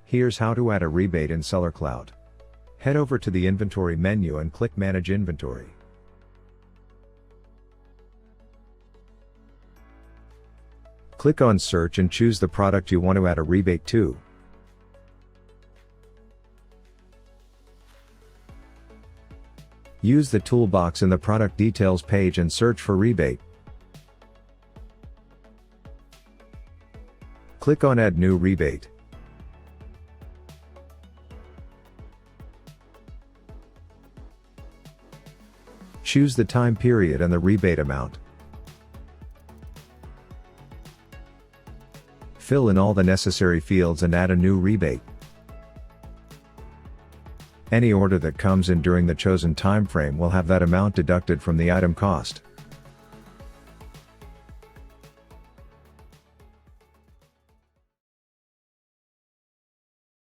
Here's how to add a rebate in Sellercloud. Head over to the Inventory menu and click Manage Inventory. Click on Search and choose the product you want to add a rebate to. Use the toolbox in the product details page and search for rebate. Click on Add New Rebate. Choose the time period and the rebate amount. Fill in all the necessary fields and add a new rebate. Any order that comes in during the chosen time frame will have that amount deducted from the item cost.